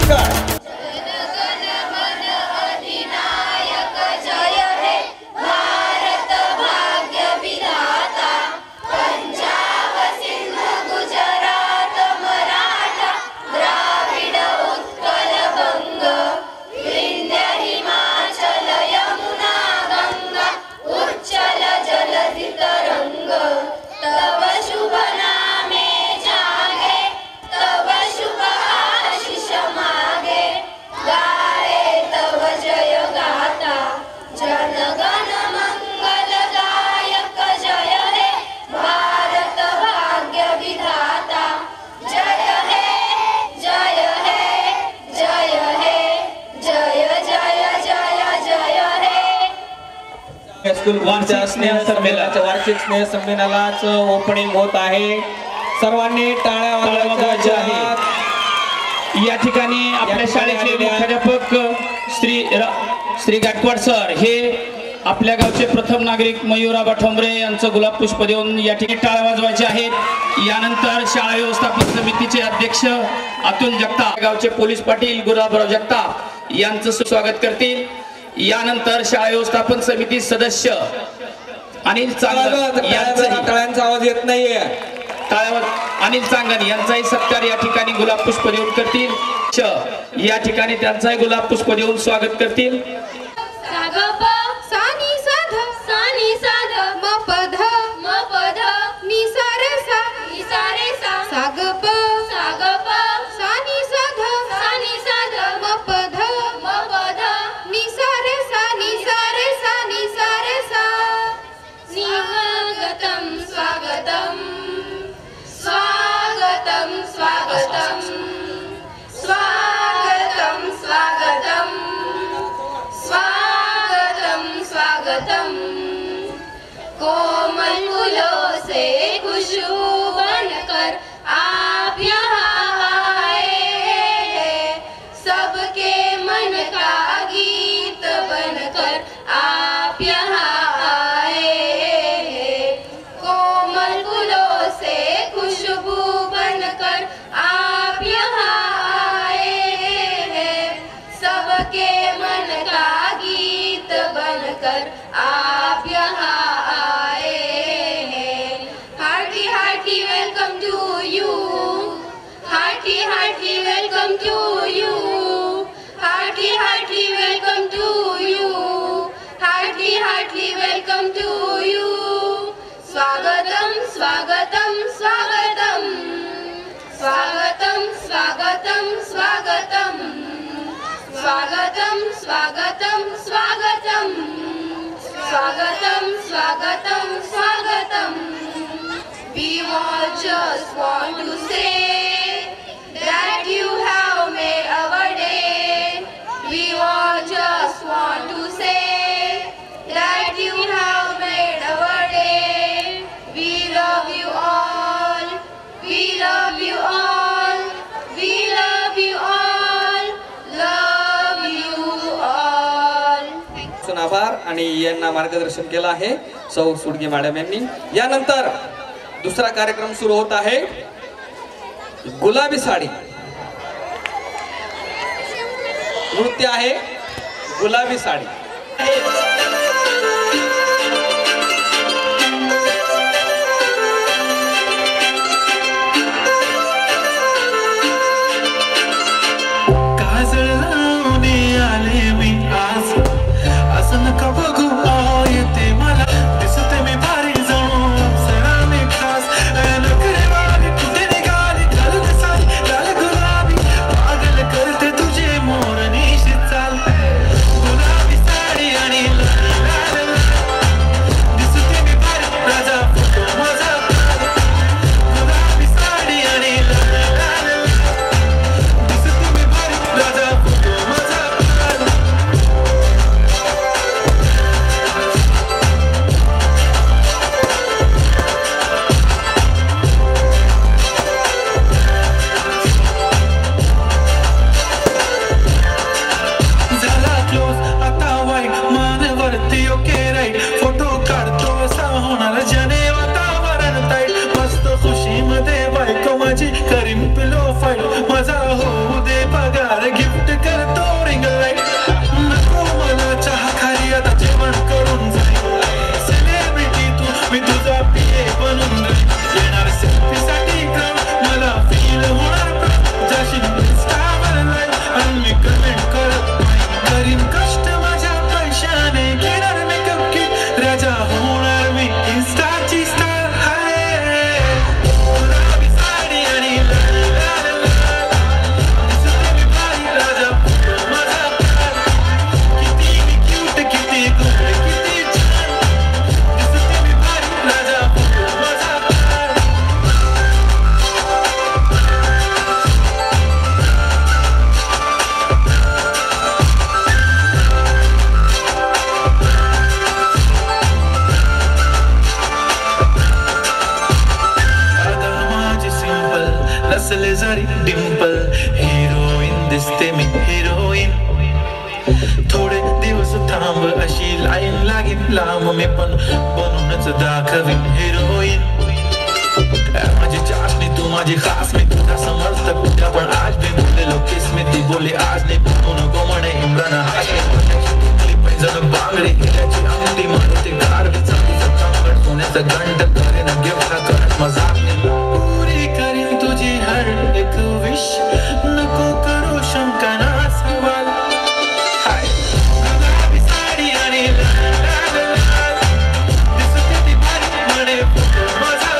नमस्कार। वार्षिक स्नेह संमेलनाच ओपनिंग होत आहे। सर्वांनी टाळ्या वाजवायच्या आहेत। या ठिकाणी आपल्या शाळेचे मुख्याध्यापक श्री गायकवाड सर हे आपल्या गावचे प्रथम नागरिक मयूराबा ठोंबरे यांचं गुलाब पुष्प देऊन या ठिकाणी टाळ्या वाजवायचे आहेत। यानंतर शाळा व्यवस्थापन समितीचे अध्यक्ष अतुल जगताप, गावचे पोलीस पाटील गुलाबराव जगताप यांचं स्वागत करतील। यानंतर शाळा व्यवस्थापन समिती सदस्य अनिल चांगण टाळ्यांचा आवाज येत नाहीये। अनिल चांगण यांचाही सत्कार या ठिकाणी गुलाब पुष्प देऊन करतील। या ठिकाणी त्यांचाही गुलाब पुष्प देऊन स्वागत करतील। कोमल फूलों से खुशबू बनकर आप यहाँ आए हैं, सबके मन का गीत बनकर आप यहाँ आए हैं। कोमल फूलों से खुशबू बनकर आप यहाँ आए हैं, सबके मन का गीत बनकर आप यहाँ welcome to you, hearty welcome to you, hearty welcome to you. Swagatam swagatam swagatam, swagatam swagatam swagatam, swagatam swagatam swagatam, swagatam swagatam swagatam. We all just want to say that you have made our day. We all just want to say that you have made our day. We love you all. We love you all. We love you all. Love you all. आभार आणि यांना मार्गदर्शन केलं आहे सौ सुडगे madam यांनी। यानंतर दुसरा कार्यक्रम सुरू होत आहे। गुलाबी साडी नृत्य आहे गुलाबी साडी। गुलाबी साडी आणि दिसते मी हिरोईन थोडे दिवस थांब अशी लाईन लागेल लांब मी पण बनूनच दाखवीन हिरोईन माझी चाशनी तू माझी खास मी तुझा समर्थक तुझ्या पण आज मी बोललेलो किस मी ती बोलली आज नाही तू नको म्हणे इम्रान हाशमी पैंजण बांगडी हिऱ्याची अंगठी मारुती कार चांदीचं कंकण सोन्याचं गंड करेन गिफ्ट करत मजाक पुरी करीन तुझी हर एक विश नको करू शंका ना सवाल हाय गुलाबी साडी आणि लाल लाल लाल दिसते ती भारी म्हणे मजा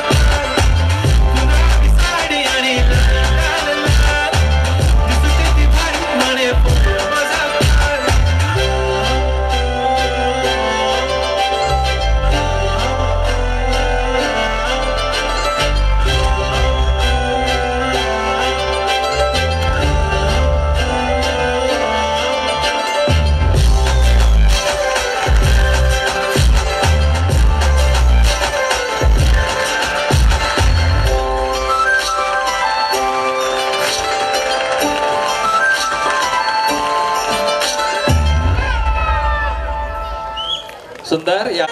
सुंदर या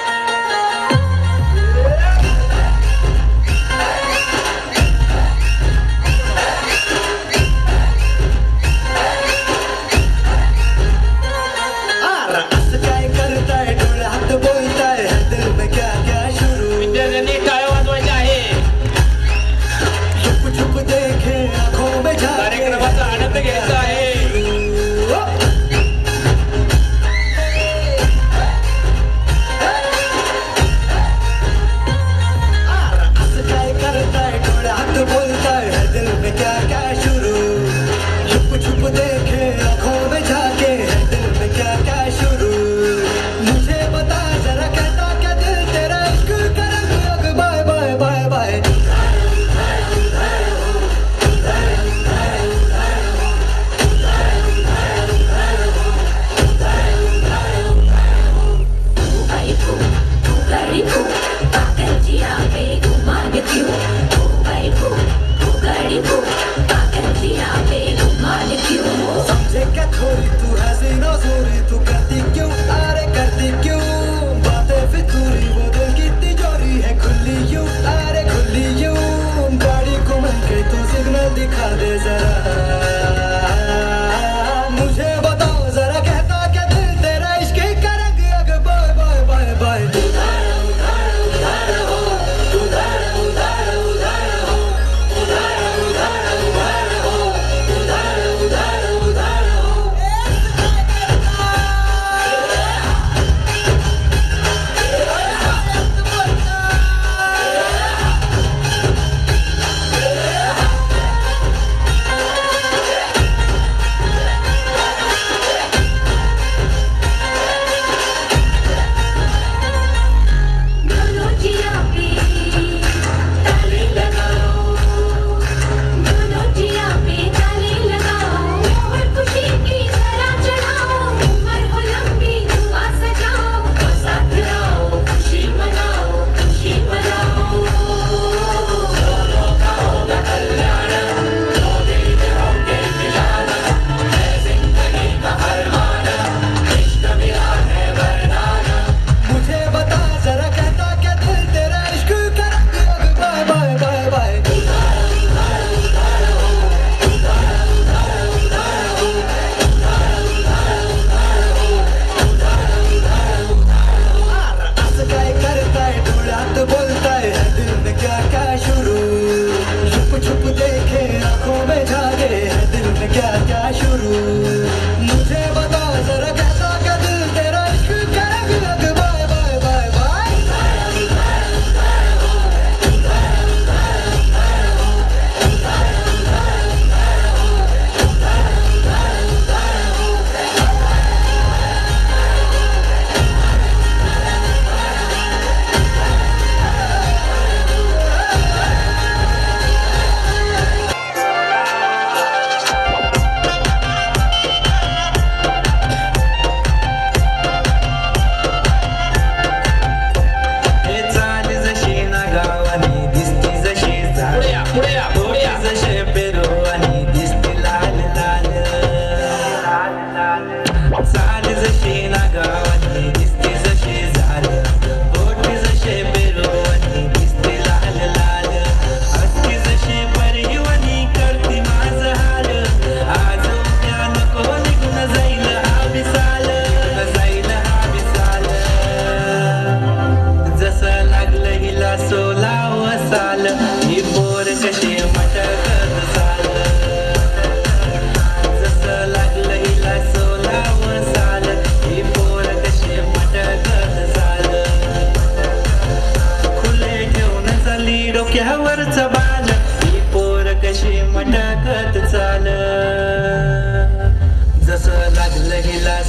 विद्यार्थ्यांनी टाळ्या वाजवायच्या आहे कार्यक्रमाचा आनंद घ्यायचा आहे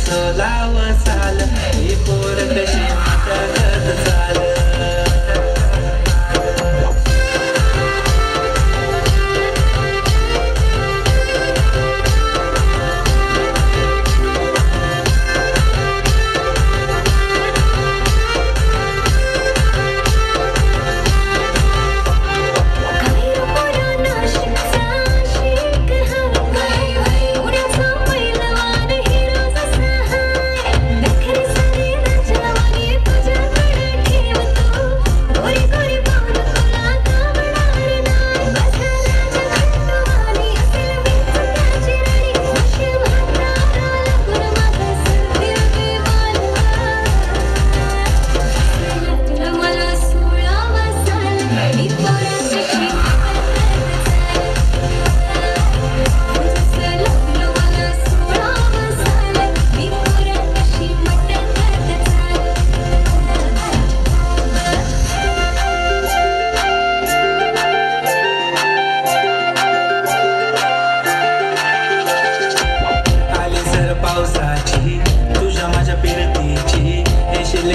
सोलाव साल ही पोर कशी नाटकत चाल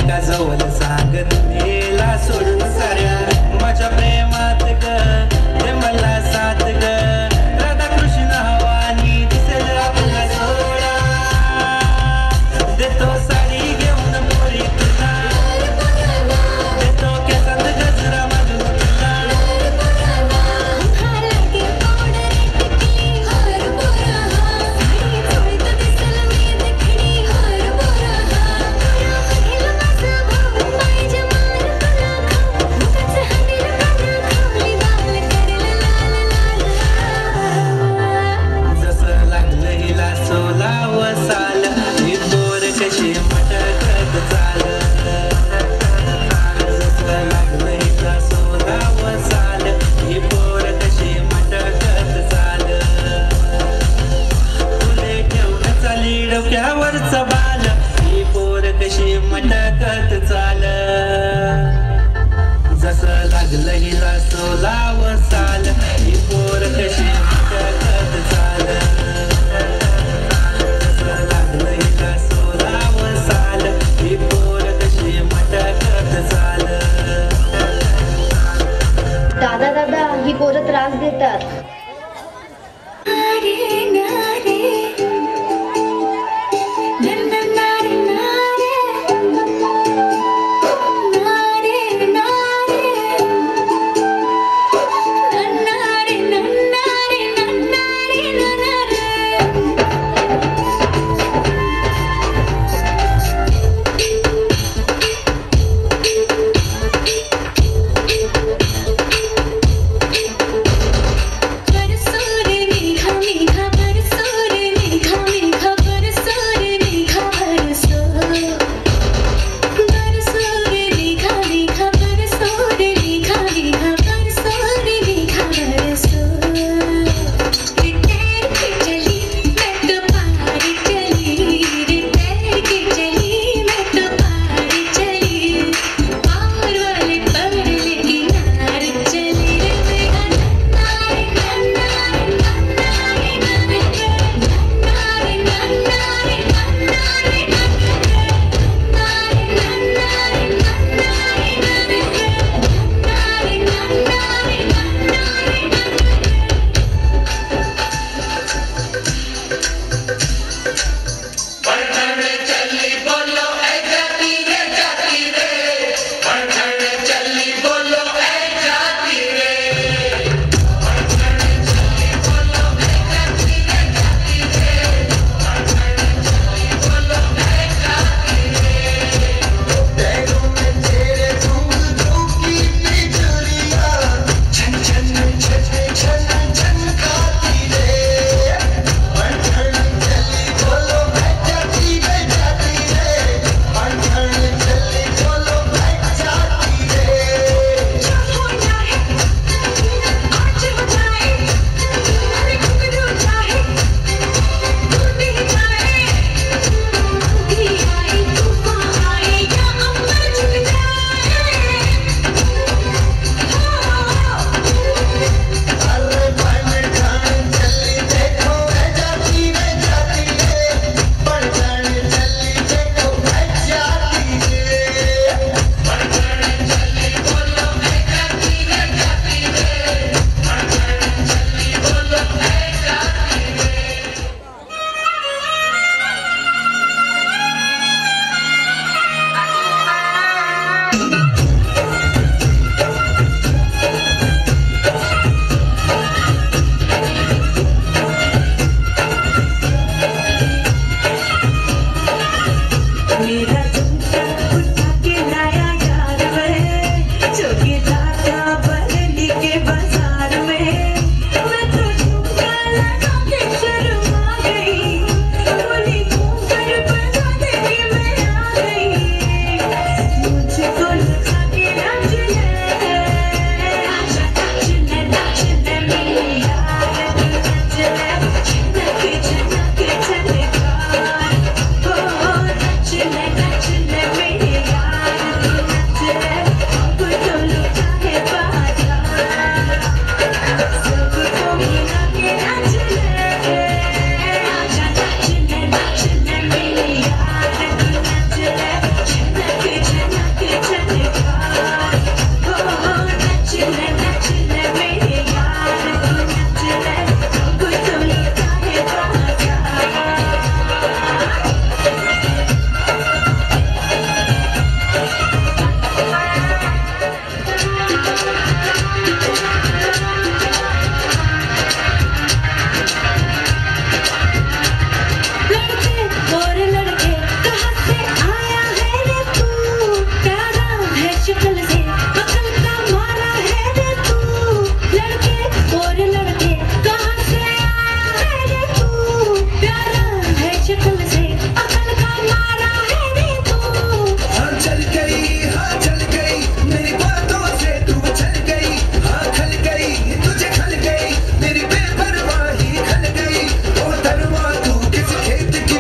का जवळ सांगत मेला सोडून साऱ्या माझ्या प्रेमात ग हे मला साथ ग राधा कृष्ण हवानी दिसेल आपला सोळा देतो साडी घेऊन पोरी तुला देतो केसात गजरा मागून तुला हर मेरी बेपरवाही खल गई, ओ धनवा तू किस खेत की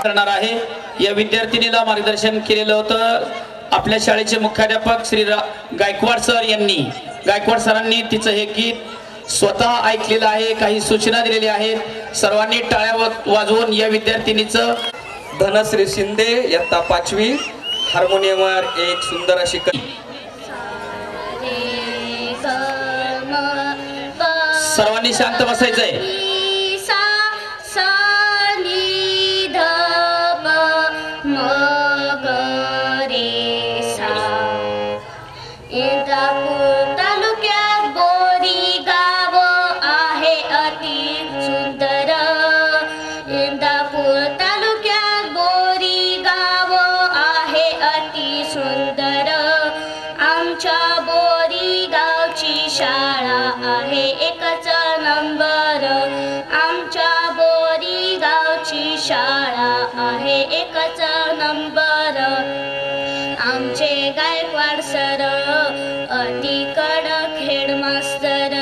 करणार आहे। या विद्यार्थिनीला मार्गदर्शन केलेलं होतं आपल्या शाळेचे मुख्याध्यापक श्री गायकवाड सर यांनी। गायकवाड सरांनी तिचं हे गीत स्वतः ऐकलेलं आहे, काही सूचना दिलेल्या आहेत। सर्वांनी टाळ्या वाजवून या विद्यार्थिनीचं धनश्री शिंदे इयत्ता 5वी हार्मोनियमवर एक सुंदर अशी सर्वांनी शांत बसायचंय। तालुक्यात बोरी गाव आहे अति सुंदर। इंदापूर तालुक्यात बोरी गाव आहे अति सुंदर। आमच्या बोरी गावची शाळा आहे एकच नंबर। आमच्या बोरी गावची शाळा आहे एकच नंबर। आमचे गायकवाड सर अति कडक हेडमास्तर।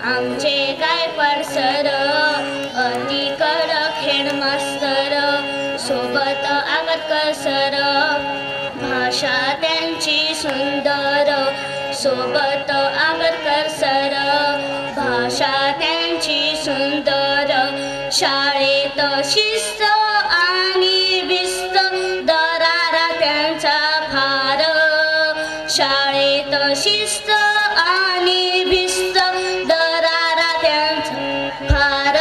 आमचे गायकवाड सर अति कडक हेडमास्तर। सोबत आगरकर सर भाषा त्यांची सुंदर। सोबत आगरकर सर भाषा त्यांची सुंदर। शाळेत शिस्त आणि बिस्त दरारा त्यांचा फार। शाळेत शिस्त आणि बिस्त दरारा त्यांचा फार।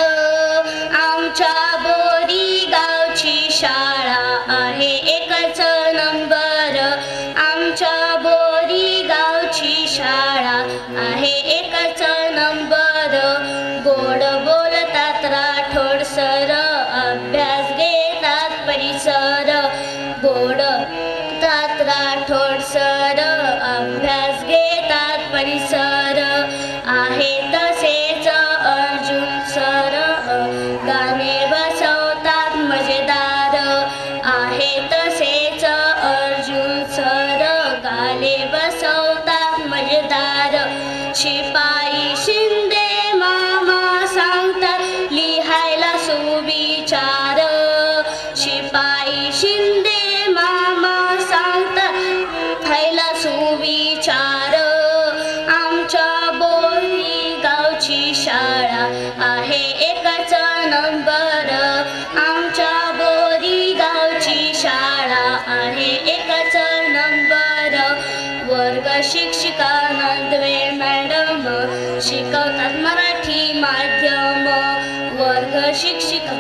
आमच्या बोरी गावची शाळा आहे एकच नंबर। आमच्या बोरी गावची शाळा आहे एकच नंबर। गोड बोलतात राठोड सर अभ्यास घेतात परिसर। गोड तात राठोड सर अभ्यास घेतात परिसर। आहे तसेच अर्जुन सर गाणे बसवतात मजेदार। आहे तसेच अर्जुन सर गाणे बसवतात मजेदार। शिपाई शिंदे मामा सांगतात लिहायला सुविचार। शिपाई शिंदे मामा सांगतात लिहायला सुविचार। आमच्या बोरी गावची शाळा आहे एकच नंबर। आमच्या बोरी गावची शाळा आहे एकच नंबर। वर्ग शिक्षिका नंदवे मॅडम शिकवतात मराठी माध्यम। वर्ग शिक्षिका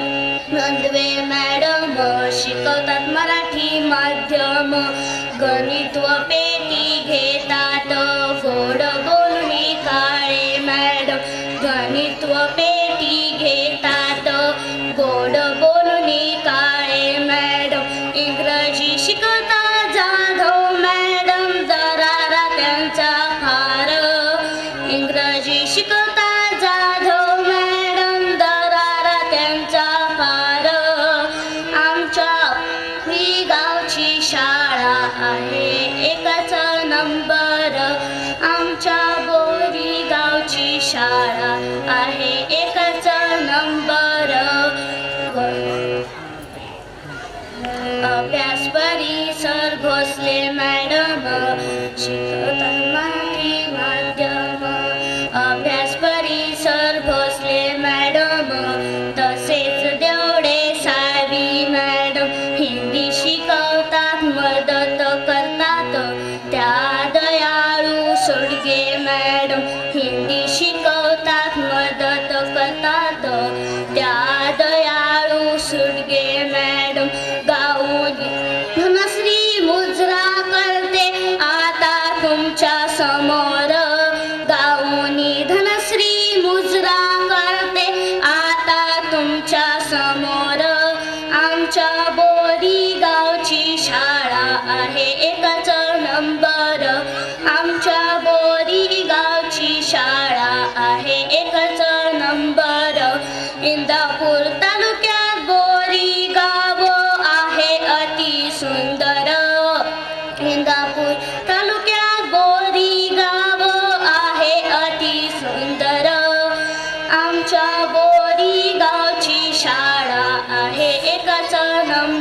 नंदवे मॅडम शिकवतात मराठी माध्यम। गणित व पेटी घेतात गोड बोलून काळे मॅडम। गणित व पेटी घेतात गोड बोलून काळे मॅडम। इंग्रजी शिकवतात जाधव मॅडम दरारा त्यांचा फार। इंग्रजी शिकवतात जाधव मॅडम दरारा त्यांचा फार। आमच्या ही गावची शाळा आहे एकच नंबर। आमच्या बोरी गावची शाळा आहे एकच नंबर। अभ्यास परिसर भोसले मॅडम शिकवतात मराठी माध्यम। अभ्यास परिसर भोसले मॅडम तसेच देवडे सावी मॅडम हिंदी शिकवतात मदत करतात त्या दयाळू सोडगे मॅडम। हिंदी शिकवतात मदत करतात त्या दयाळू सोडगे मॅडम। गाऊन धनश्री मुजरा करते आता तुमच्या समोर। गाऊनी धनश्री मुजरा करते आता तुमच्या समोर। आमच्या बोरी गावची शाळा आहे एकच नंबर। आमच्या बोरी गावची शाळा आहे एकच नंबर। इंदापूर तालुक्यात बोरी गाव आहे अति सुंदर। इंदापूर तालुक्यात बोरी गाव आहे अति सुंदर। आमच्या बोरी गावची शाळा आहे एकच नंबर।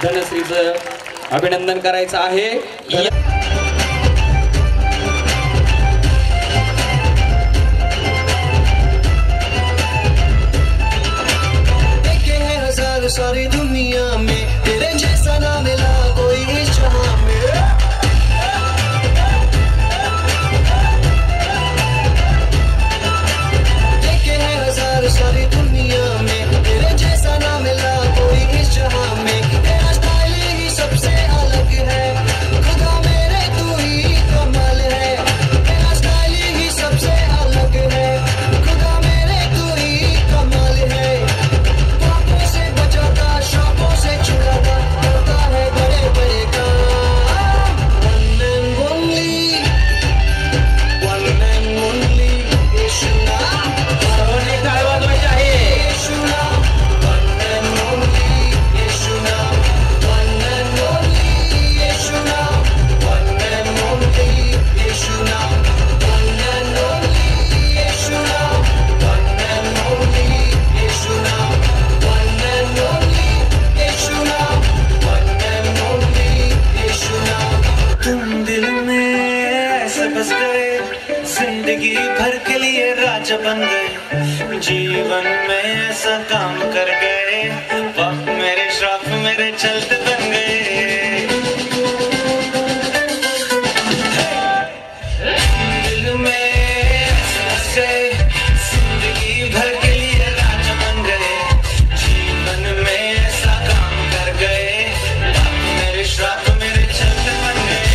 धनश्रीचं अभिनंदन करायचं आहे. सारी दुनिया में तेरे जैसा ना मिला कोई इस जहां में. देखे हैं हजार सारी दुनिया में तेरे जैसा ना मिला कोई इस जहां में. तेरा स्टाइल ही सबसे अलग है खुदा मेरे तू ही कमाल है. तेरा स्टाइल ही सबसे अलग है खुदा मेरे तू ही कमाल है. शौकों से छुड़ाता करता है बड़े बड़े काम. One and only येशूना. सर्वांनी टाळ्या वाजवायच्या आहे. येशूना. One and only येशूना. One and only येशूना. One and only येशूना. One and only येशूना. One and only येशूना. One and only येशूना. One and only येशूना. तुम दिल में ऐसे बस गए जिंदगी भर के लिए राजा बन गए. जीवन में ऐसा काम कर गए पाप मेरे श्राप मेरे चलते बन गए. दिल में ऐसे बस गए जिंदगी भर के लिए राजा बन गए. जीवन में ऐसा काम कर गए पाप मेरे श्राप मेरे चलते बन गए.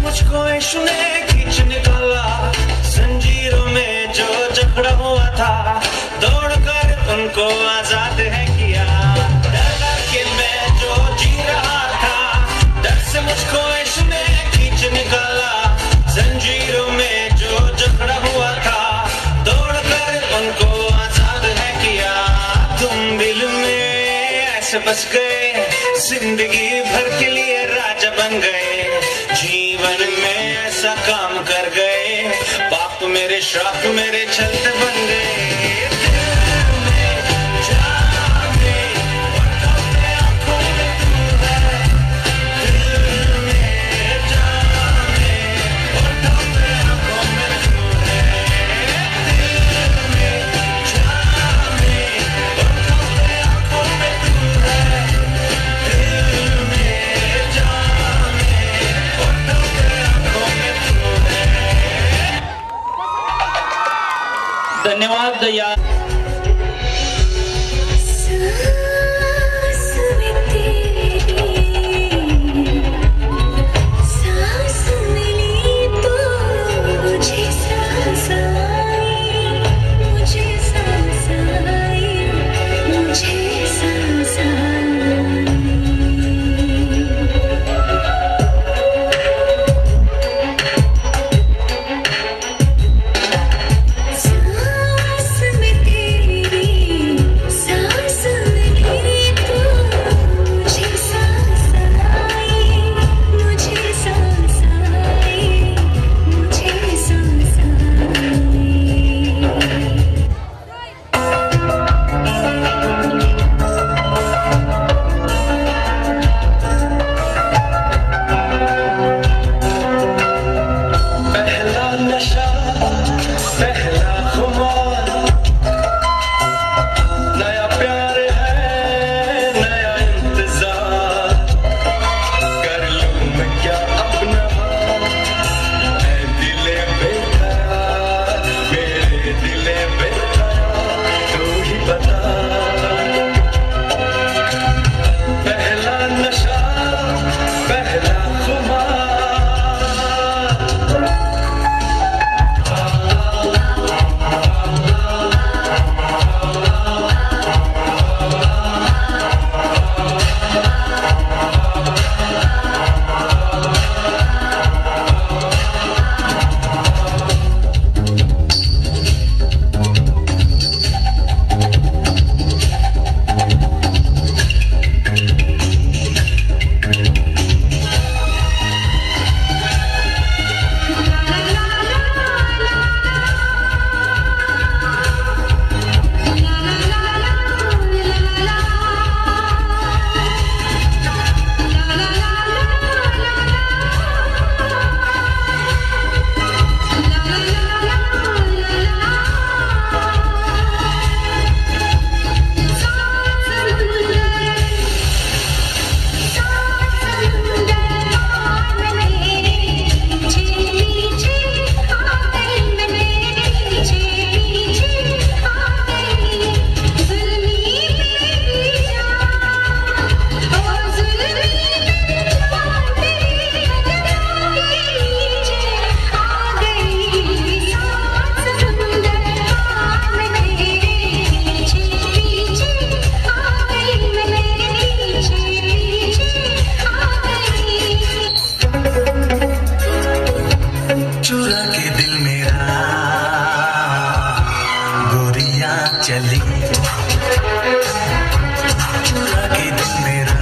मुझको यीशु ने खींच निकाला. जंजीरों में जो जकड़ा हुआ था दौड़कर उनको आजाद है किया. डर के मैं जो जी रहा था डर से मुझको यीशु ने खींच निकाला. जंजीरों में जो जकड़ा हुआ था दौड़कर उनको आजाद है किया. तुम दिल में ऐसे बस गए जिंदगी भर के लिए राजा बन गए. जीवन में ऐसा काम कर गए पाप मेरे श्राप मेरे चलते बन गए. धन्यवाद. या सांस में तेरी सांस मिली तो मुझे सांस आई. मुझे सांस आई. मुझे सांस आई. सांस में चुरा के दिल मेरा गोरियां चली, चुरा के दिल मेरा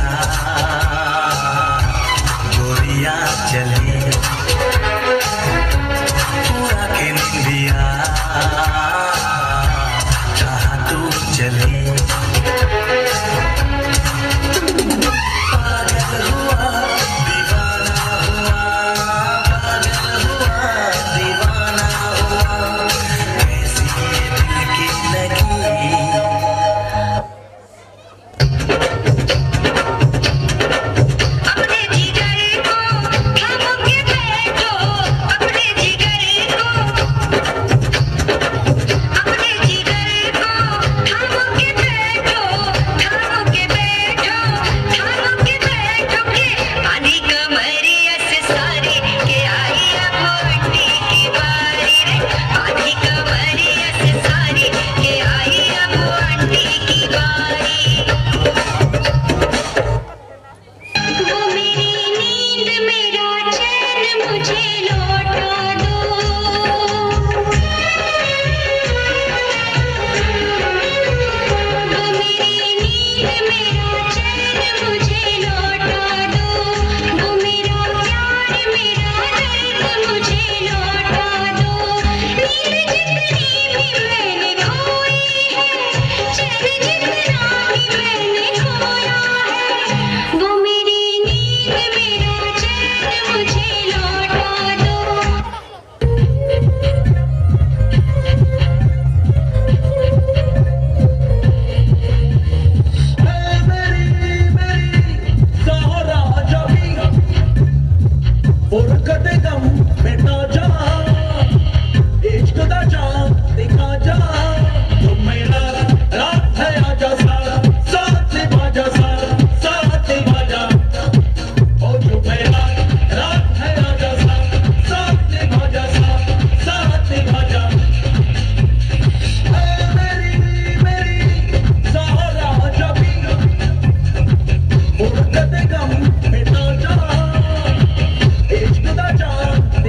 गोरियां चली, पूरा के निंदिया जहाँ तू चली। पागल हुआ दीवाना हुआ, पागल हुआ दीवाना हुआ, कैसी ये दिल की लगी। अपने जिगर को थाम के बैठो, अपने जिगर को, अपने जिगर को थाम के बैठो, थाम के बैठो, थाम के बैठो के आधी कमरिया से सारी के आई अब अंटी की बारी रे, आधी कमरिया से सारी के आई अब अंटी की बारी। वो मेरी नींद मेरा चैन मुझे लौटा दो, वो मेरी नींद मेरा चैन मुझे लौटा दो, वो मेरा प्यार मेरा दर्द मुझे लौटा दो। नींद जितनी भी मैंने खोई है, चैन जितना भी मैंने खोया है, वो मेरी नींद मेरा चैन मुझे लौटा दो। It's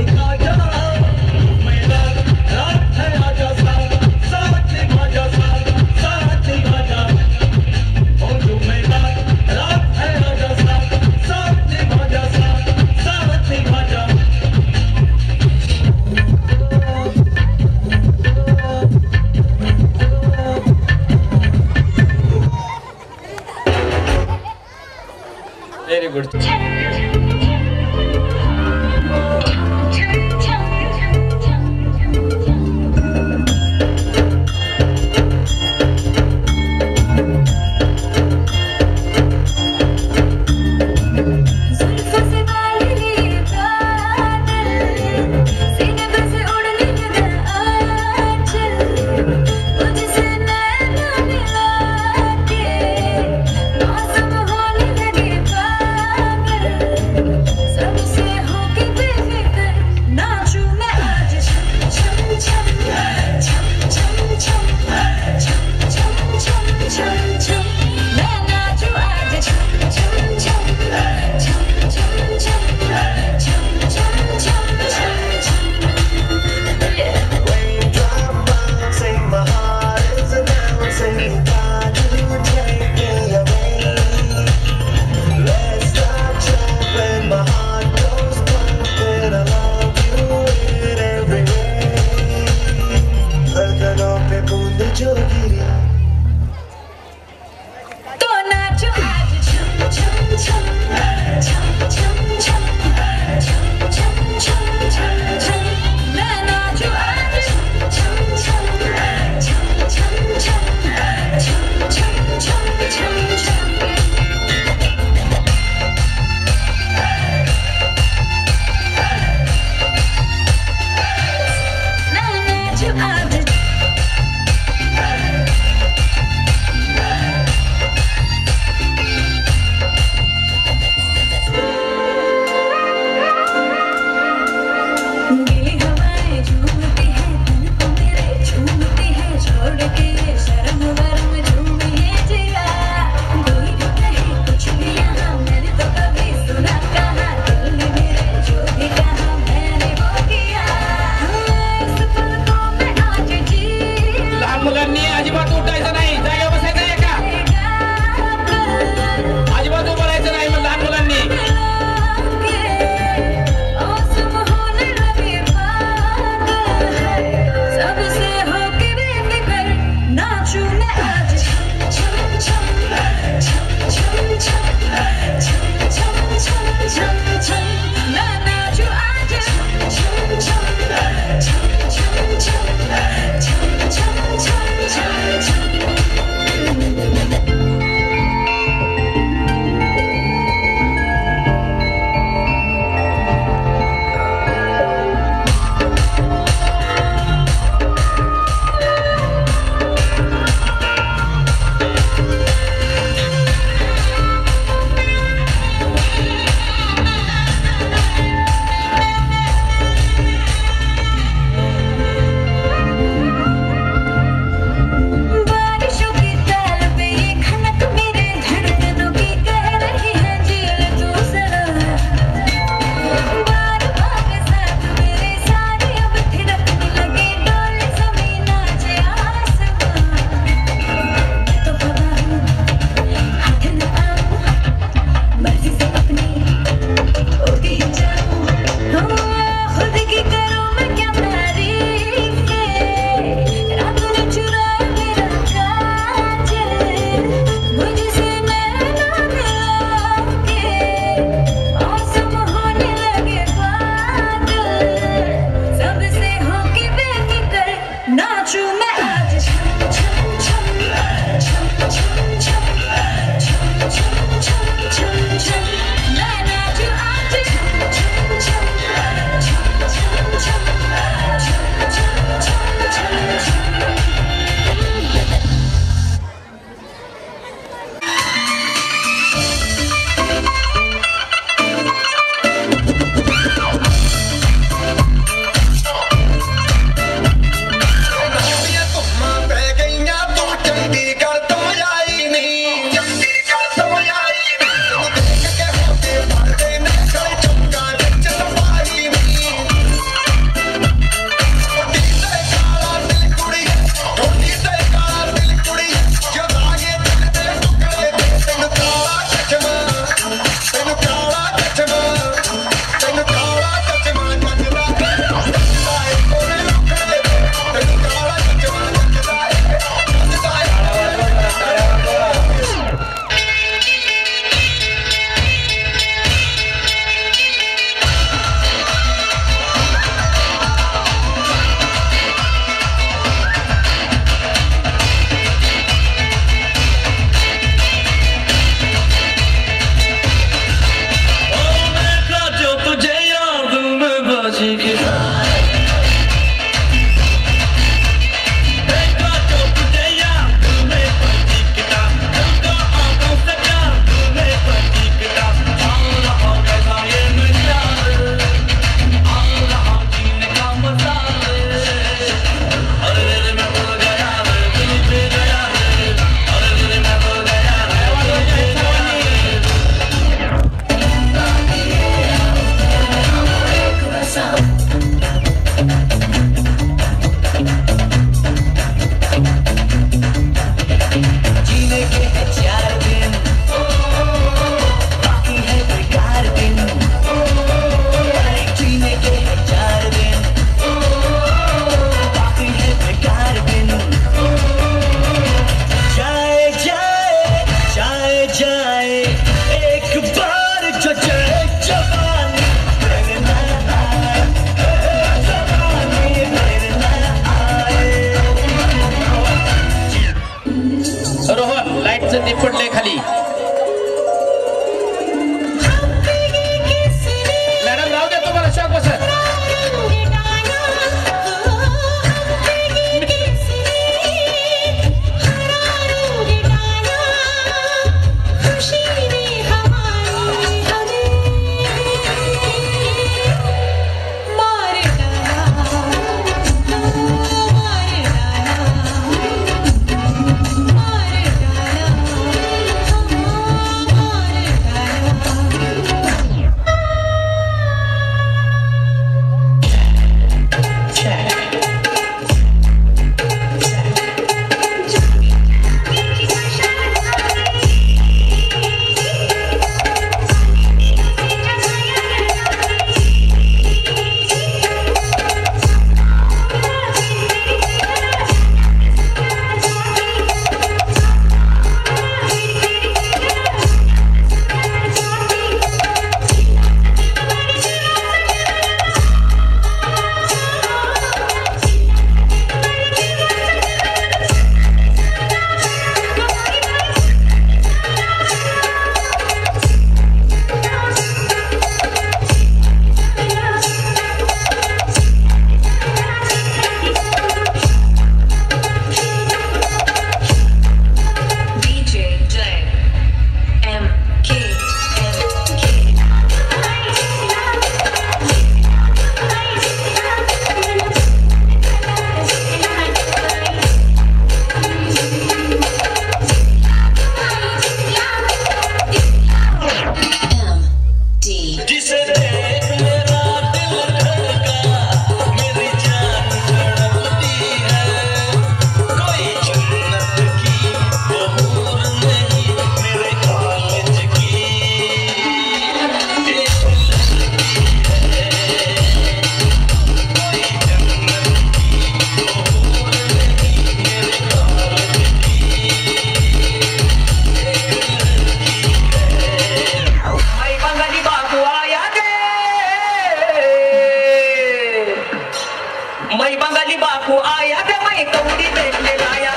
मै बंगाली बापू आया ग मै कवडी भेटले लाया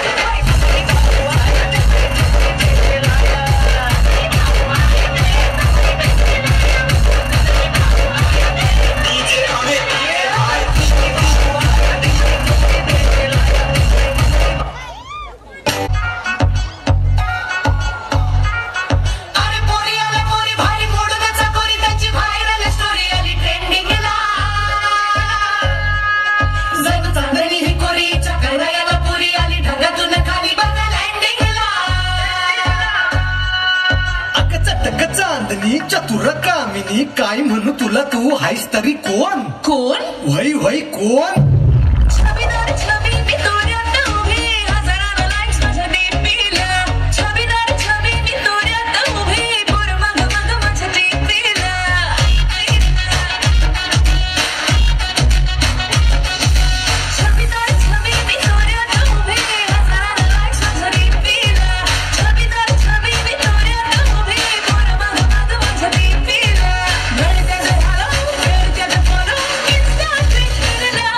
चतुर कामिनी काय म्हणू तुला तू हायस तरी कोण कोण वय वय कोण छबीदार छबी मी तोड्यात उभी हजाराला लाईक्स माझ्या डीपीला छबीदार छबी मी तोड्यात उभी पोर मग मग माझ्या डीपीला छबीदार छबी मी तोड्यात उभी हजाराला लाईक्स माझ्या डीपीला छबीदार छबी मी तोड्यात उभी पोर मग मग माझ्या डीपीला गडत्याचं झालं गडत्याचं फॉलो इन्स्टा ट्विटरला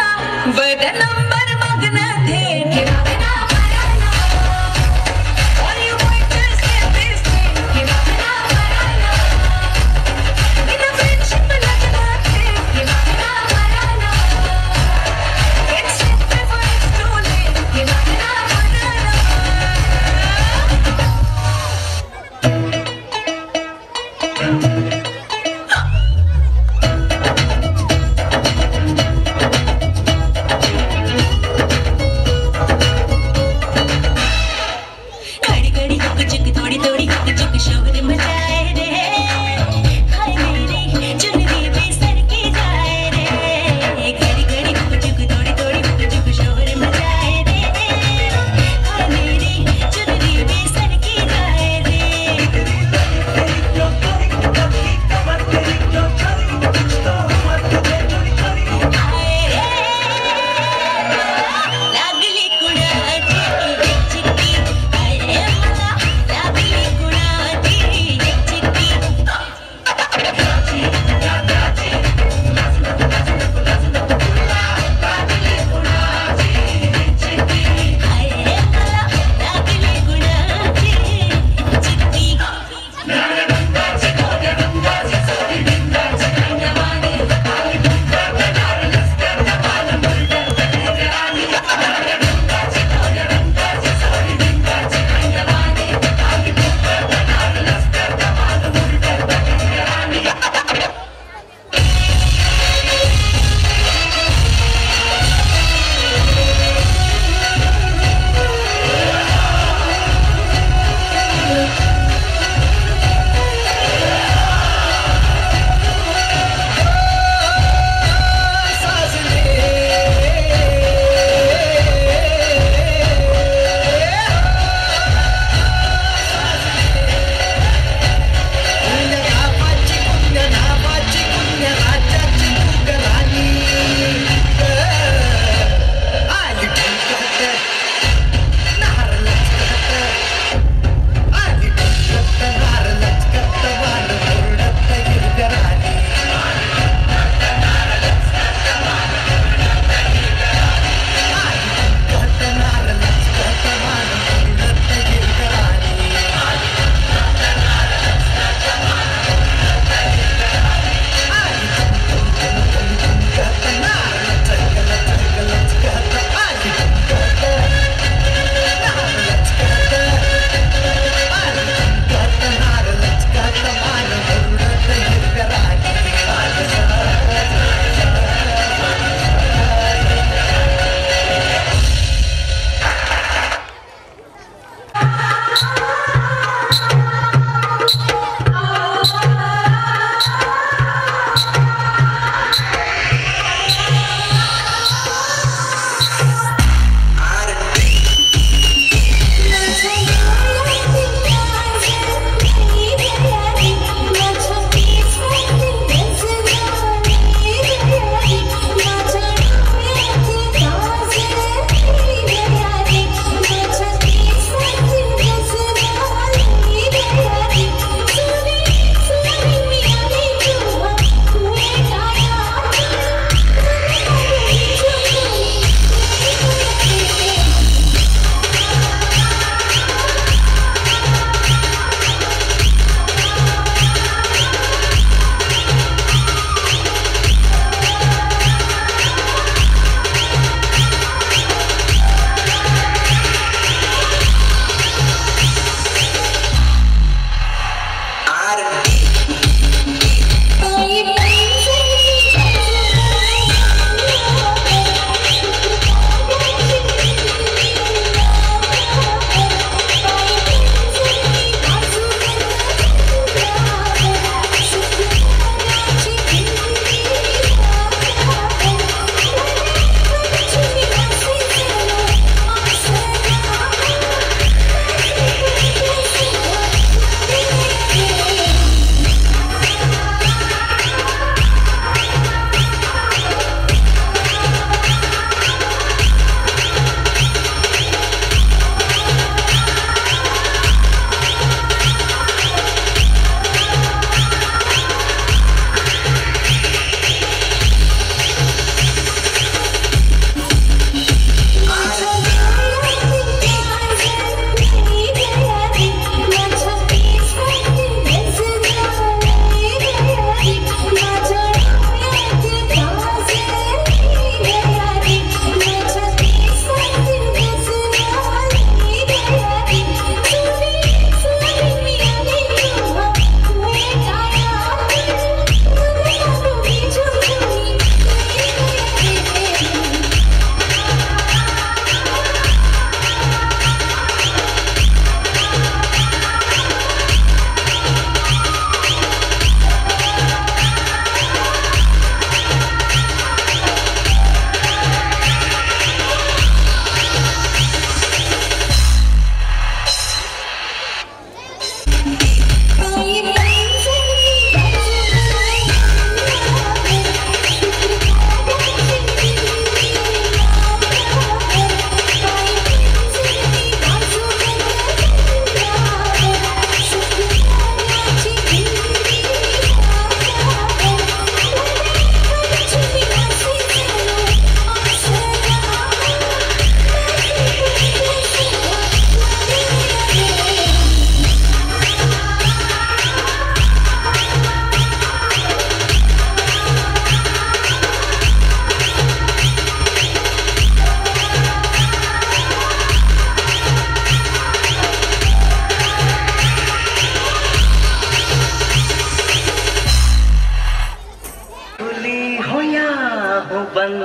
हूँ बंद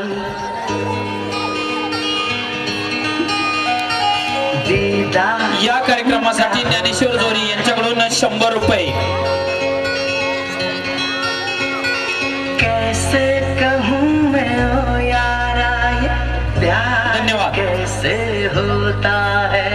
दीदार या कार्यक्रमासाठी ज्ञानेश्वर जोरी यांच्याकडून 100 रुपये. कैसे कहूँ मैं ओ यारा ये प्यार धन्यवाद. कैसे होता है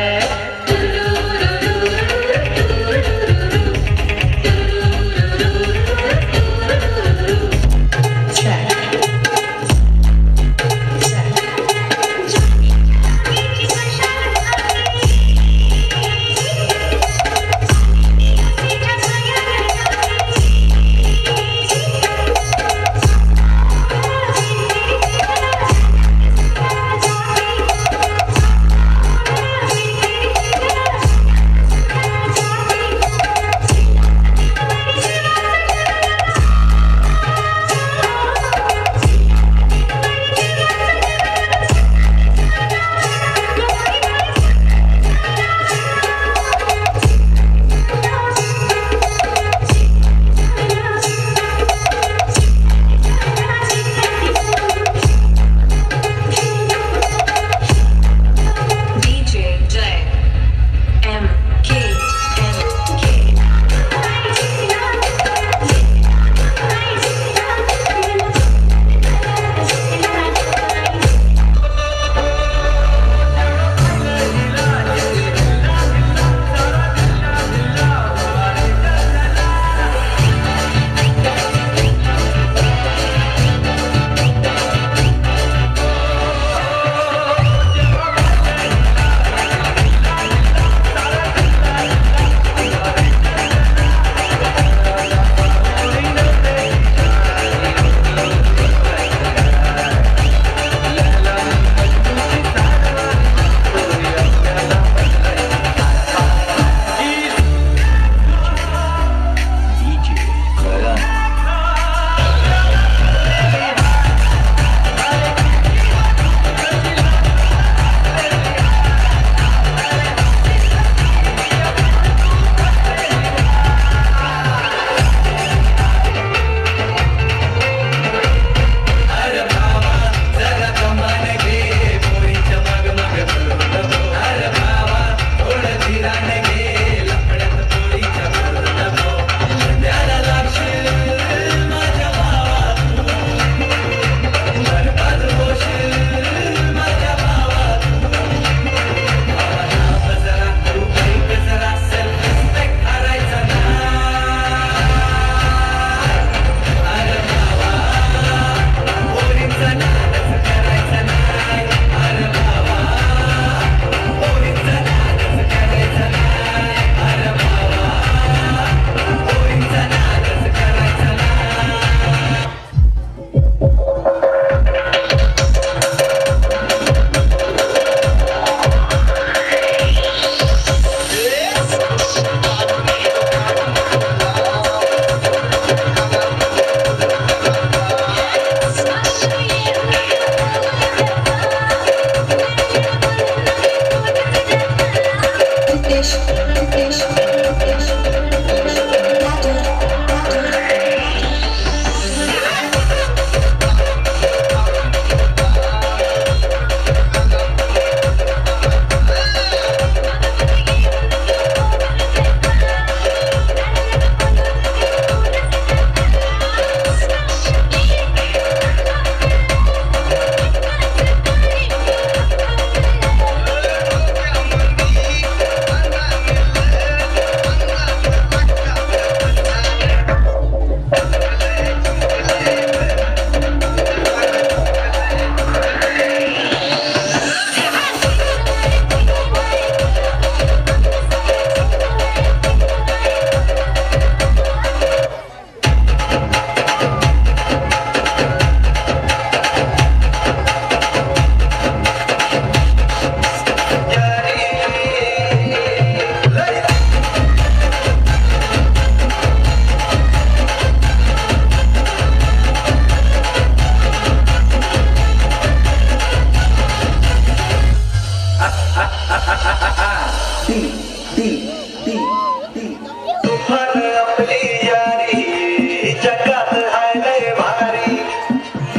तुफान आपली यारी जगात हाय लय भारी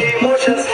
इमोशन्स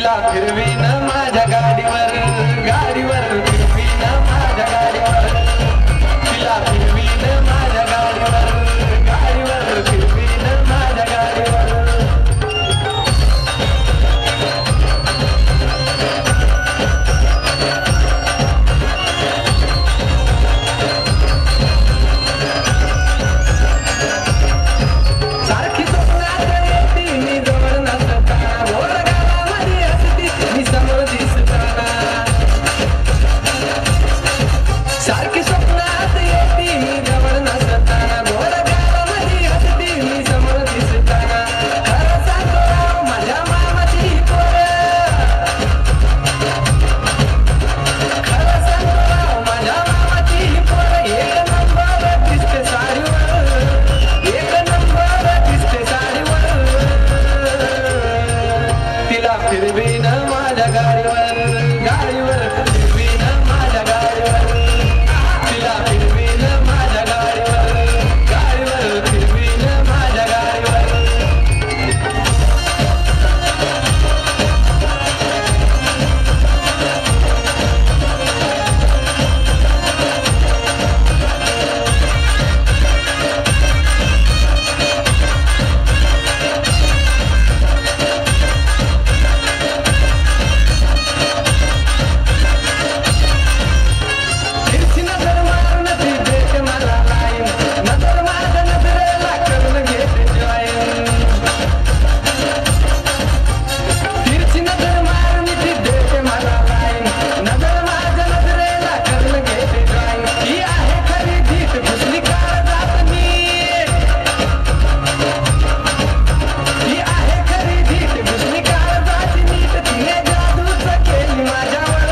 तिला फिरवीन माझ्या गाडीवर गाडीवर फिरवीन माझ्या गाडीवर तिला फिरवीन माझ्या गाडीवर गाडीवर फिरवीन माझ्या गाडीवर सारखी स्वप्नात येते मी जवळ नसताना बोल गावामध्ये असती मी समोर दिसताना सारखी स्वप्नात येते मी जवळ नसताना बोल गावामध्ये असती मी समोर दिसताना खरं सांगतो राव माझ्या मामाची पोरं खरं सांगतो राव माझ्या मामाची पोरं एक नंबर दिसते साडीवर एक नंबर दिसते साडीवर तिला फिरवीन माझ्या गाडीवर गाडीवर फिरवीन माझ्या गाडीवर तिला फिरवीन माझ्या गाडीवर गाडीवर फिरवीन माझ्या गाडीवर तिरछी नजर मारून ती देते मला लाईन नजर माझ्या नजरेला करून घेते जॉईन तिरछी नजर मारून ती देते मला लाईन नजर माझ्या नजरेला करून घेते जॉईन ही आहे खरी जीत घुसली काळजात नीट ही आहे खरी जीत घुसली काळजात नीट तिने जादूच केली माझ्यावर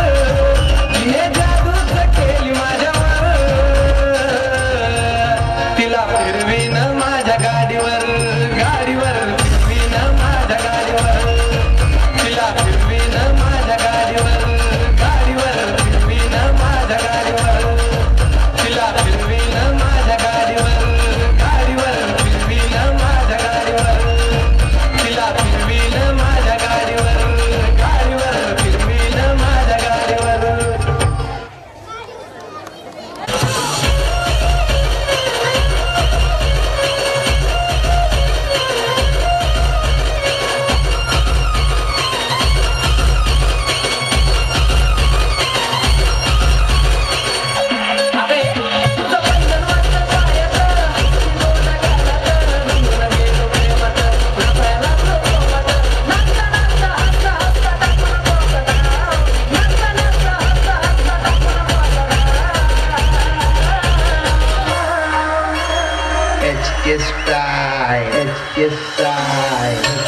तिने जादूच केली माझ्यावर तिला फिरवीन माझ्या गाडीवर गाडीवर फिरवीन माझ्या गाडीवर तिला फिरवीन माझ्या गाडीवर गाडीवर फिरवीन माझ्या गाडीवर तिला फिरवीन माझ्या गाडीवर गाडीवर फिरवीन माझ्या गाडीवर तिला फिरवीन माझ्या गाडीवर गाडीवर फिरवीन माझ्या गाडीवर HK Style, HK Style.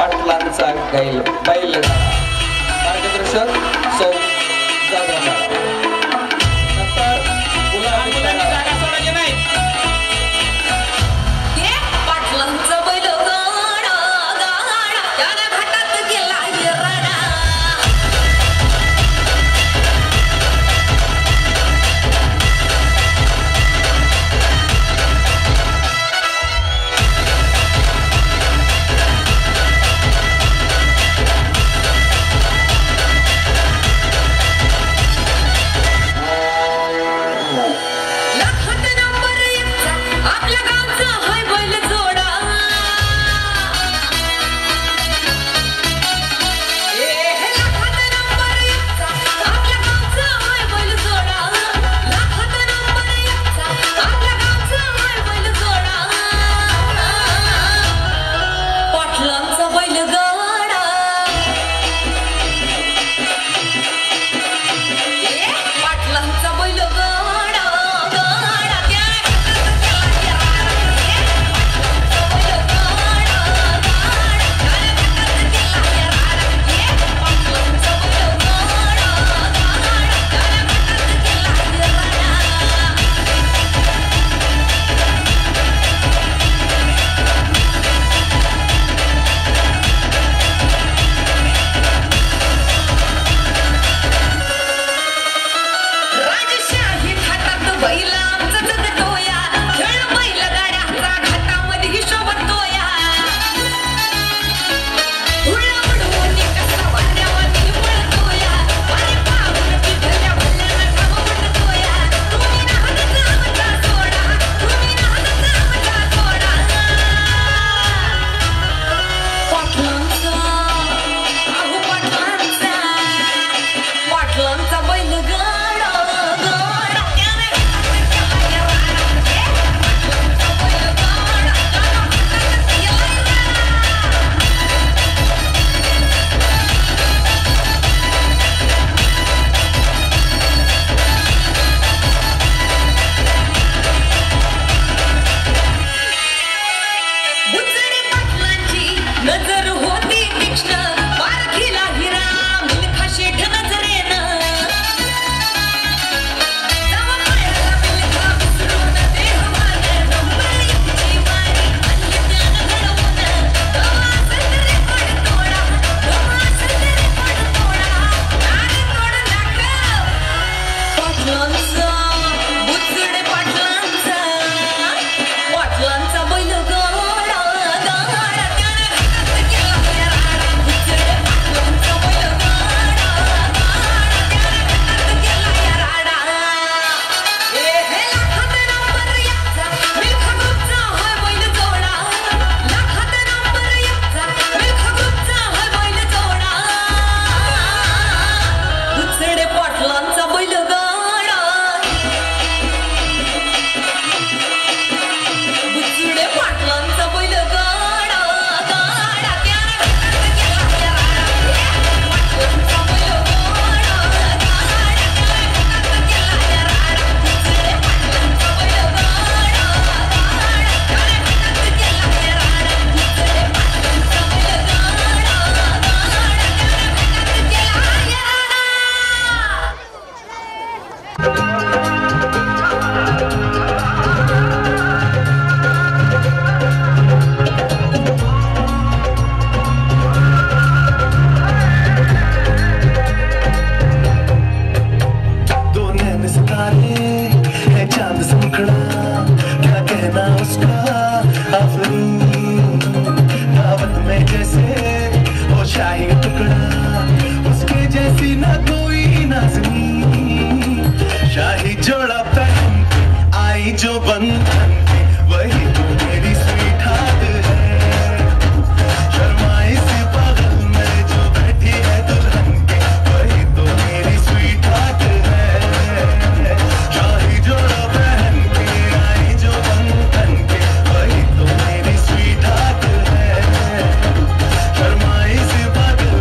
पाटलांचा बैल मार्गदर्शक सौ जाधव नंतर मुलांनी जागा सोडायची नाही. पाटलांचा बैल गाडा गाडा त्याने घाटात गेला हिरडा. लाखात नंबर एकचा आपल्या गावचा हाय बैल जोडा. लाखात नंबर एकचा आपल्या गावचा हाय बैल जोडा. लाखात नंबर एकचा आपल्या गावचा हाय बैल जोडा. पाटलांचा बैल गाडा. पाटलांचा बैल गाडा गाडा त्याने घाटात गेला हिरडा. पाटलांचा बैल गाडा गाडा त्याने घाटात गेला हिरडा. पाटलांचा बैल गाडा गाडा त्याने घाटात गेला हिरडा. राजशाही घाटात बैलांचा जगतोया. खेळ बैलगाड्याचा घाटामध्ये हिशोब तोया. धुळा उडवून कसा वाऱ्यावरती पळतोया. पाणी पाहून पिढल्या भल्ल्यानं घाम फुटतोया. तुम्ही नाहकचा आमचा सोडा. तुम्ही नाहकचा आमचा सोडा. पाटलांचा अहो पाटलांचा पाटलांचा बैल गाडा गाडा त्याने घाटात गेला हिरडा. पाटलांचा बैल गाडा त्याने घाटात गेला हिरडा. बुचडे पाटलांची नजर होती तीक्ष्ण. पारखीला हिरा मिल्खा शेठ नजरेनं. जावा पायाला मिल्खा विसरून देह मागे. नंबर एकची वारी आणली त्यानं घडवून. दम असेल तरी पड तोडा. दम असेल तरी पड तोडा. नारे तोड दाखव. पाटलांचा बुचडे पाटलांचा पाटलांचा बैल गाडा गाडा त्याने घाटात गेला हिरडा. बुचडे पाटलांचा बैल गाडा गाडा त्याने घाटात गेला हिरडा. लाखात नंबर एकचा मिल्खा ग्रुपचा हाय बैल जोडा. लाखात नंबर एकचा मिल्खा ग्रुपचा हाय बैल जोडा. बुचडे पाटलांचा बैल गाडा. बुचडे पाटलांचा बैल गाडा गाडा त्याने घाटात गेला हिरडा. पाटलांचा बैल गाडा गाडा त्याने घाटात गेला हिरडा. बुचडे पाटलांचा बैल गाडा गाडा त्याने घाटात गेला हिरडा. बुचडे पाटलांचा बैल गाडा गाडा त्याने घाटात गेला हिरडा. दो नैन सितारे है चांद से मुखड़ा. क्या कहना उसका आफरीन. दावत में जैसे वो शाही टुकड़ा. उसके जैसी ना कोई नाज़नीन. शाही जोड़ा पहन के आई जो बंधन के. वही तो मेरी स्वीट हार्ट है. शर्माई सी बगल में जो बैठी है दुल्हन के. वही तो मेरी स्वीट हार्ट है. शाही जोड़ा पहन के आई जो बंधन के. वही तो मेरी स्वीट हार्ट है. शर्माई सी बगल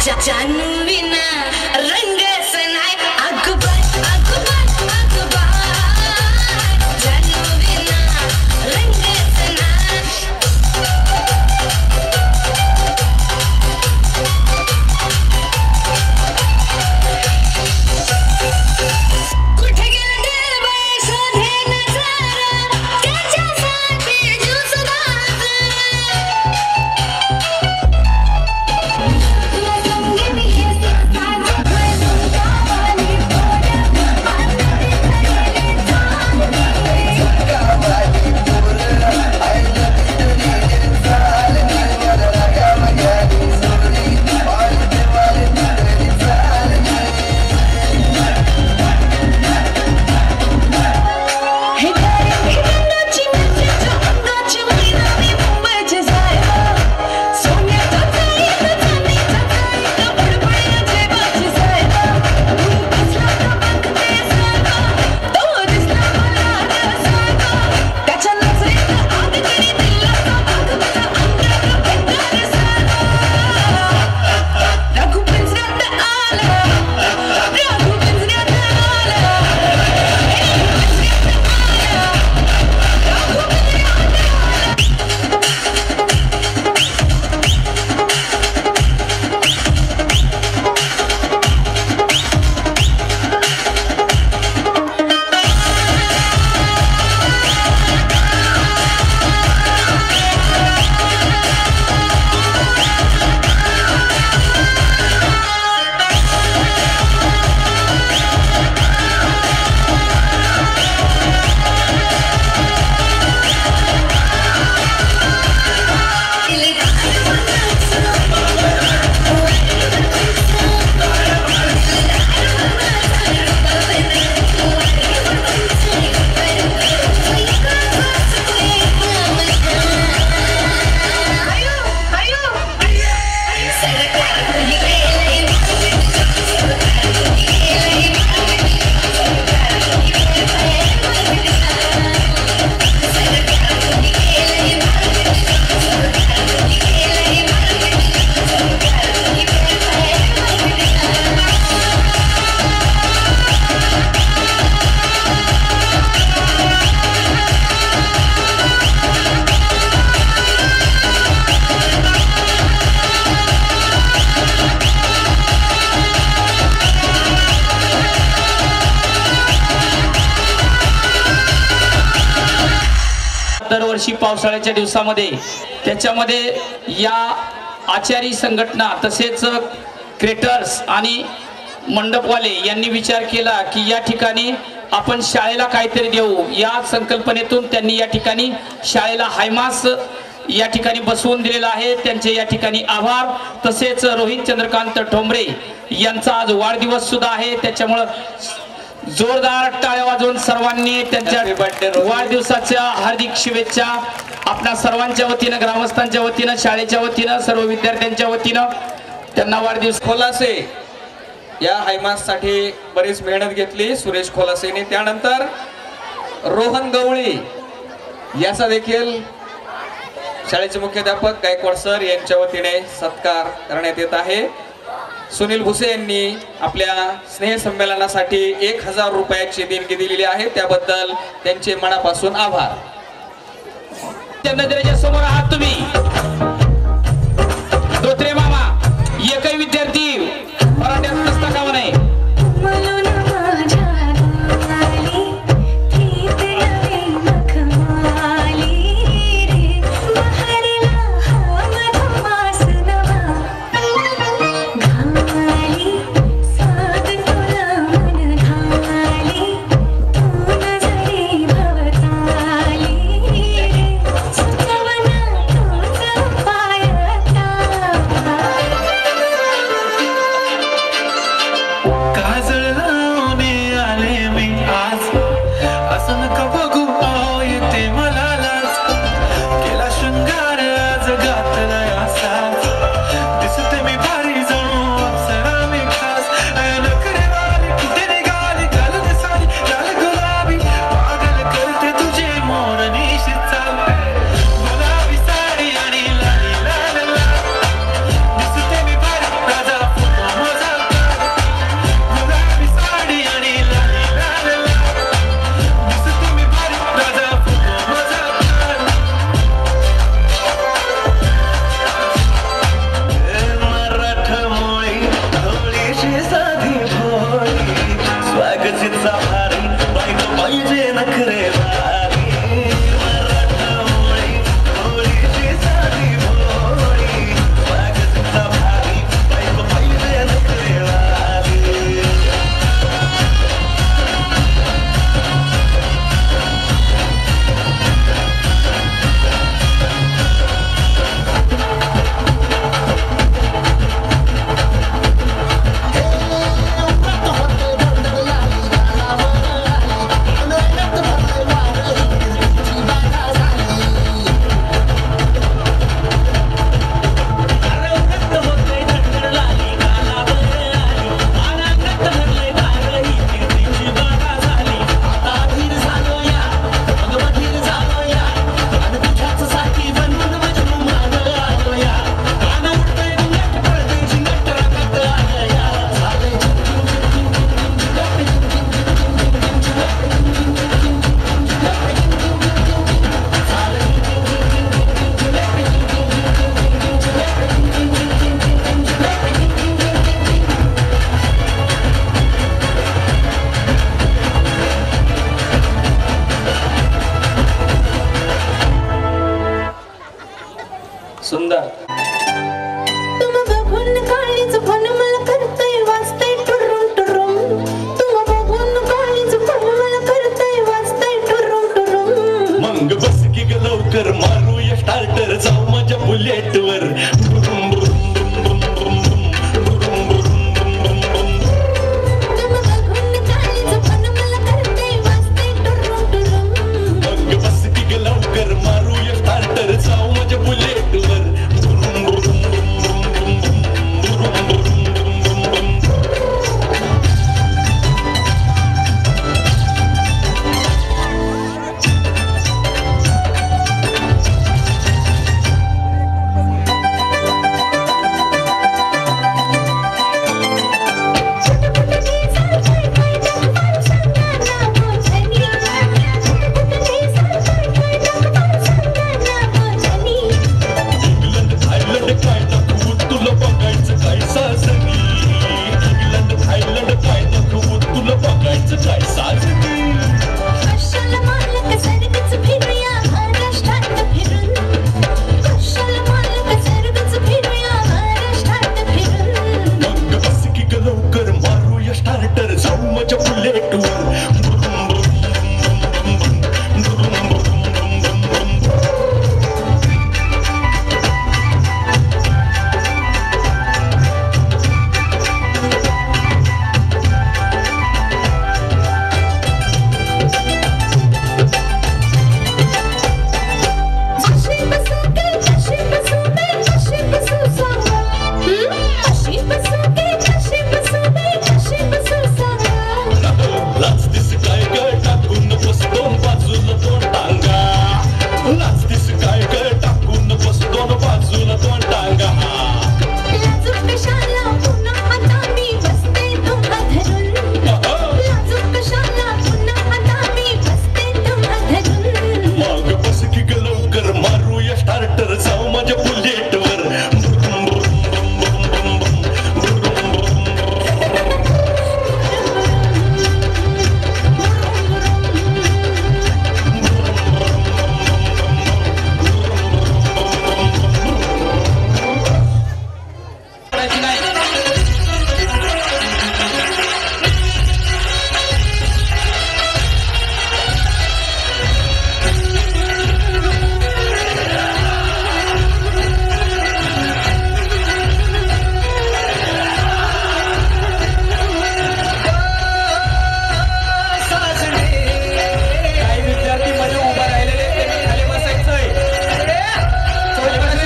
जानू विना रंगच नाही अगबाय अगबाय अगबाय जानू विना रंगच नाही कुठे गेला दिलबाई शोधे नजारा त्याच्यासाठी ज्यूस दरवर्षी पावसाळ्याच्या दिवसामध्ये त्याच्यामध्ये या आचारी संघटना तसेच क्रिएटर्स आणि मंडपवाले यांनी विचार केला की या ठिकाणी आपण शाळेला काहीतरी देऊ. या संकल्पनेतून त्यांनी या ठिकाणी शाळेला हायमास या ठिकाणी बसवून दिलेला आहे. त्यांचे या ठिकाणी आभार. तसेच रोहित चंद्रकांत ठोंबरे यांचा आज वाढदिवस सुद्धा आहे. त्याच्यामुळं जोरदार टाळ्या वाजवून सर्वांनी त्यांच्या वाढदिवसाच्या हार्दिक शुभेच्छा आपल्या सर्वांच्या वतीनं, ग्रामस्थांच्या वतीनं, शाळेच्या वतीनं, सर्व विद्यार्थ्यांच्या वतीनं त्यांना वाढदिवस. खोलासे या हायमास साठी बरीच मेहनत घेतली सुरेश खोलासेने. त्यानंतर रोहन गवळी याचा देखील शाळेचे मुख्याध्यापक गायकवाड सर यांच्या वतीने सत्कार करण्यात येत आहे. सुनील भुसे यांनी आपल्या स्नेहसंमेलनासाठी 1000 रुपयाची देणगी दिलेली आहे. त्याबद्दल त्यांचे मनापासून आभार. नजरेच्या समोर आहात तुम्ही धोत्रे मामा. एकही विद्यार्थी मराठ्यात नसता कामा नये. तुझ तुम बघून काळीच पण मला करतय वाजतय टुरुम टुरुम तुम बघून काळीच पण मला करतय वाजतय टुरुम टुरुम मग बस की ग लवकर मारूया स्टार्टर जाऊ माझ्या बुलेटवर तुम बघून काळीच पण मला करतय वाजतय टुरुम टुरुम मग बस की ग लवकर मारूया स्टार्टर जाऊ माझ्या बुलेटवर कशाला मालक सरगच फिरूया महाराष्ट्रात फिरून कशाला मालक सरगच फिरूया महाराष्ट्रात फिरून मग बस की ग लवकर मारूया स्टार्टर जाऊ माझ्या बुलेटवर कशी बसू बे कशी बसू सांगा कशी बसू बे कशी बसू सांगा लाजतीस काय ग टाकून बसतो बाजूला दोन टांगा लाजतीस काय ग टाकून बसतो बाजूला दोन टांगा लाजूक कशाला पुन्हा आता मी बसते तुम्हा धरून लाजूक कशाला पुन्हा आता मी बसते तुम्हा धरून मग बस की ग लवकर मारूया स्टार्टर जाऊ माझ्या बुलेटवर काही विद्यार्थी मध्ये उभा राहिलेले त्यांनी खाली बसायचंय खाली बसा.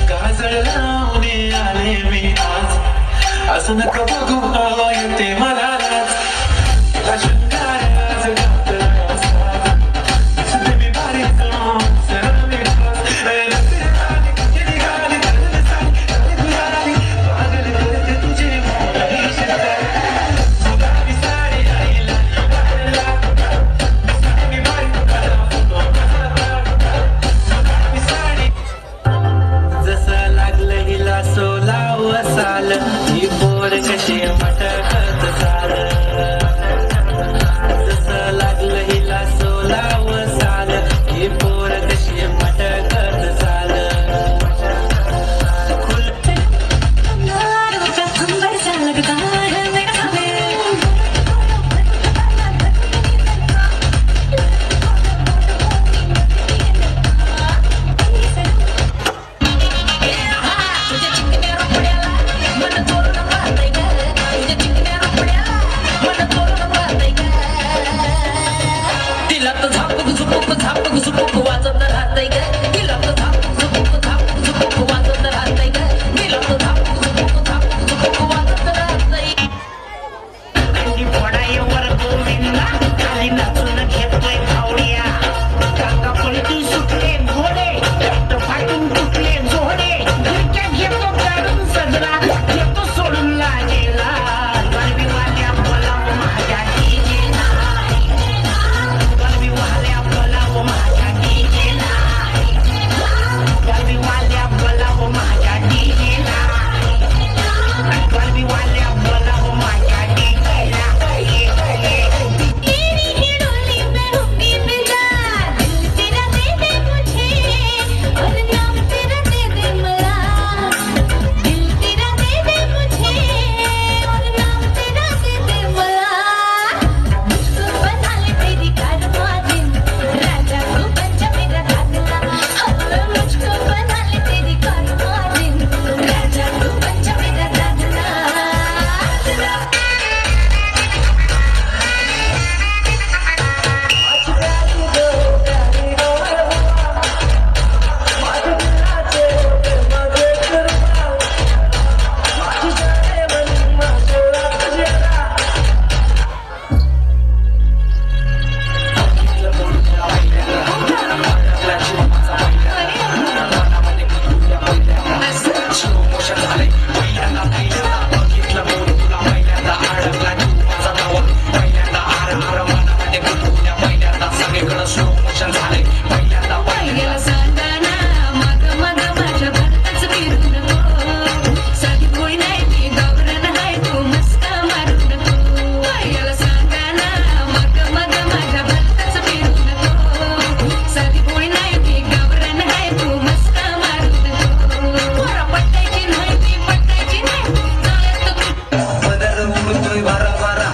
काजळ लावणे आले मी आज असं नका बघू हवा येते मला लाज. तुला शृंगार आज घातला साज. दिसते मी बारीक जणू, सरळ मी खास. रस्ते आले, किती गाली, धरले साडी, धरले गुलाबी. पागल करते तुझे मोहनी शेजारी. गुलाबी साडी आईला निघाला. दिसते मी बारीक कला, फुटो कसा ताड. गुलाबी साडी जसं लागलं हिला सोलाव साल ही पोर कशी मटकत चाल. जसं लागलं हिला सोलाव साल ही पोर कशी मटकत चाल.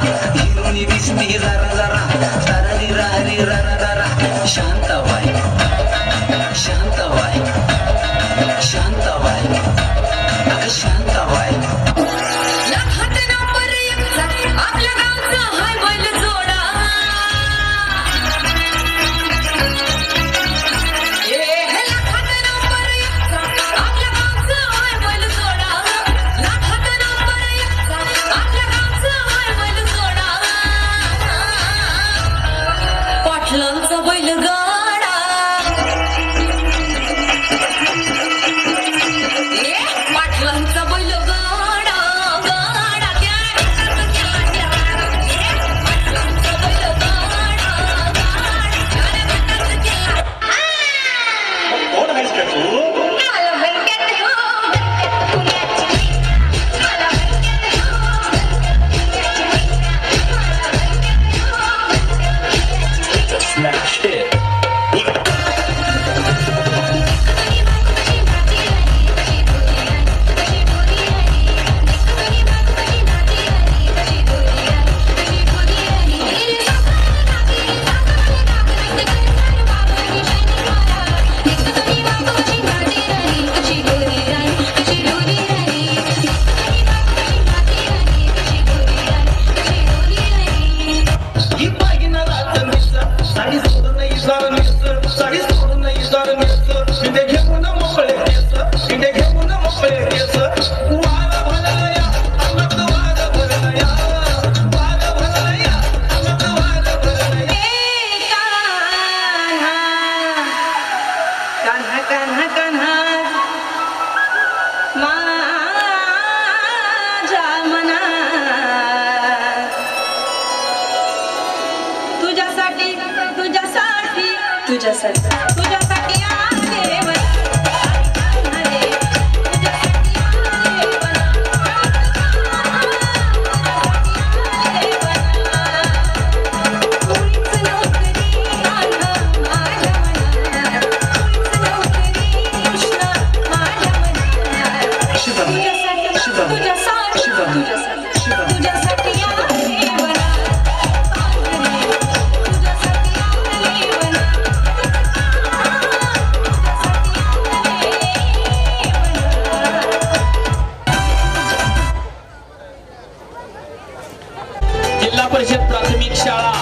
हिरोनी दिसती जरा जरा ताररी रारी रा रा शांताबाई शांताबाई शांताबाई अगं शांताबाई लाखात नंबर एकचा आपल्या गावचा हाय बैल जोडा लाखात नंबर एकचा आपल्या गावचा हाय बैल जोडा लाखात नंबर एकचा आपल्या गावचा हाय बैल जोडा पाटलांचा बैलगाडा पाटलांचा बैलगाडा गाडा त्या पाटलांचा बैलगाडा कोण आहेस का तू मला बरकत हो मला Smash hit. ही पाहिना रात मिसर साडी सोडून इजार मिसर साडी सोडून इजार मिसर शिंदे घेऊन मोकळे केस शिंदे घेऊन मोकळे केस वाग भरलया अंगात वाग भरलया वाग भरलया अंगात वाग भरलया कान्हा कान्हा कान्हा माझ्या मना तुझ्यासाठी तुझ्यासाठी तुझ्यासाठी तुझ्यासाठी आले तुझ्यासाठी जिल्हा परिषद प्राथमिक शाळा